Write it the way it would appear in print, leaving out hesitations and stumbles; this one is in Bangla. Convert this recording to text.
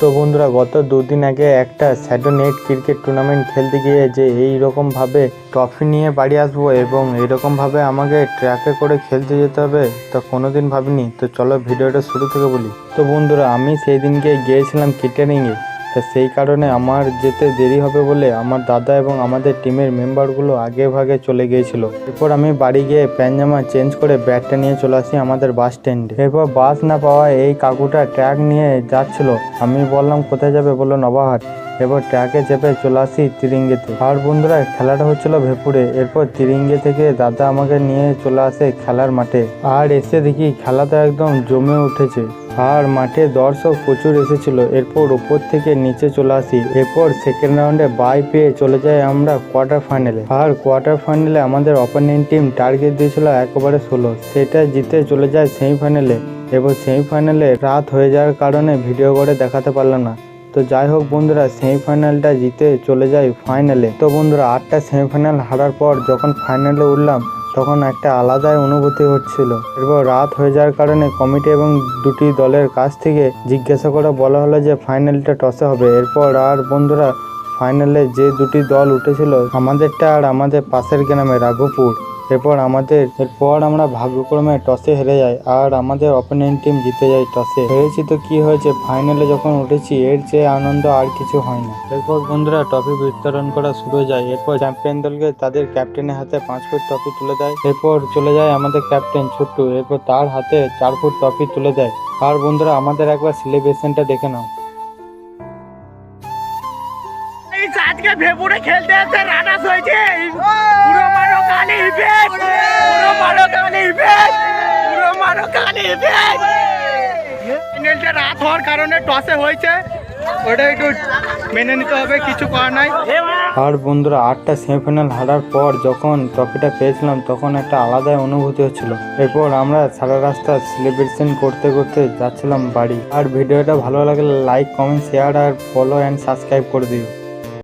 তো বন্ধুরা, গত দুদিন আগে একটা শ্যাডো নেট ক্রিকেট টুর্নামেন্ট খেলতে গিয়ে যে এইরকমভাবে ট্রফি নিয়ে বাড়ি আসবো এবং এইরকমভাবে আমাকে ট্র্যাকে করে খেলতে যেতে হবে তা কোনোদিন ভাবিনি। তো চলো ভিডিওটা শুরু থেকে বলি। তো বন্ধুরা, আমি সেই দিনকে গিয়েছিলাম কেটারিংয়ে। তা সেই কারণে আমার যেতে দেরি হবে বলে আমার দাদা এবং আমাদের টিমের মেম্বারগুলো আগে ভাগে চলে গিয়েছিল। এরপর আমি বাড়ি গিয়ে প্যান্ট চেঞ্জ করে ব্যাগটা নিয়ে চলে আসি আমাদের বাস স্ট্যান্ডে। এরপর বাস না পাওয়ায় এই কাকুটা ট্র্যাক নিয়ে যাচ্ছিল। আমি বললাম কোথায় যাবে, বললো নবাহাট। এরপর ট্র্যাকে চেপে চলে আসি তিরিঙ্গিতে। আর বন্ধুরা, খেলাটা হচ্ছিল ভেপুরে। এরপর তিরিঙ্গি থেকে দাদা আমাকে নিয়ে চলে আসে খেলার মাঠে। আর এসে দেখি খেলাটা একদম জমে উঠেছে আর মাঠে দর্শক প্রচুর এসেছিল। এরপর উপর থেকে নিচে চলে আসি। এরপর সেকেন্ড রাউন্ডে বাই পেয়ে চলে যাই আমরা কোয়ার্টার ফাইনালে। আর কোয়ার্টার ফাইনালে আমাদের অপোনেন্ট টিম টার্গেট দিয়েছিল একেবারে 16, সেটা জিতে চলে যায় সেমিফাইনালে। এবং সেমিফাইনালে রাত হয়ে যাওয়ার কারণে ভিডিও করে দেখাতে পারলাম না। তো যাই হোক বন্ধুরা, সেমিফাইনালটা জিতে চলে যায় ফাইনালে। তো বন্ধুরা, 8টা সেমিফাইনাল হারার পর যখন ফাইনালে উঠলাম তখন একটা আলাদাই অনুভূতি হচ্ছিল। এরপর রাত হয়ে যাওয়ার কারণে কমিটি এবং দুটি দলের কাছ থেকে জিজ্ঞাসা করে বলা হলো যে ফাইনালটা টসে হবে। এরপর আর বন্ধুরা, ফাইনালে যে দুটি দল উঠেছিল আমাদেরটা আর আমাদের পাশের গ্রামে রাঘবপুর। এরপর আমরা ভাগ্যক্রমে টসে হেরে যাই আর আমাদের অপোনেন্ট টিম জিতে যায় টসে। হেরেছি তো কি হয়েছে, ফাইনালে যখন উঠেছি এর চেয়ে আনন্দ আর কিছু হয় না। এরপর বন্ধুরা, ট্রফি বিতরণ করা শুরু হয়ে যায়। এরপর চ্যাম্পিয়ন দলকে তাদের ক্যাপ্টেনের হাতে 5 ফুট ট্রফি তুলে দেয়। এরপর চলে যায় আমাদের ক্যাপ্টেন ছোট্টু, এরপর তার হাতে 4 ফুট ট্রফি তুলে দেয়। আর বন্ধুরা, আমাদের একবার সেলিব্রেশনটা দেখে নাও। আজকে ভেপুরে খেলতে এসে রানাস হয়েছে। পুরো মারো কালি ইভেন্ট, পুরো মারো কালি ইভেন্ট, পুরো মারো কালি ইভেন্ট। ফাইনালটা রাত হওয়ার কারণে টসে হয়েছে, ওটা একটু মেনে নিতে হবে, কিছু করার নাই। আর বন্ধুরা, 8টা সেমিফাইনাল হারার পর যখন ট্রফিটা পেয়েছিলাম তখন একটা আলাদাই অনুভূতি হচ্ছিল। এরপর আমরা সারা রাস্তা সেলিব্রেশন করতে করতে যাচ্ছিলাম বাড়ি। আর ভিডিওটা ভালো লাগলে লাইক, কমেন্ট, শেয়ার আর ফলো অ্যান্ড সাবস্ক্রাইব করে দিও।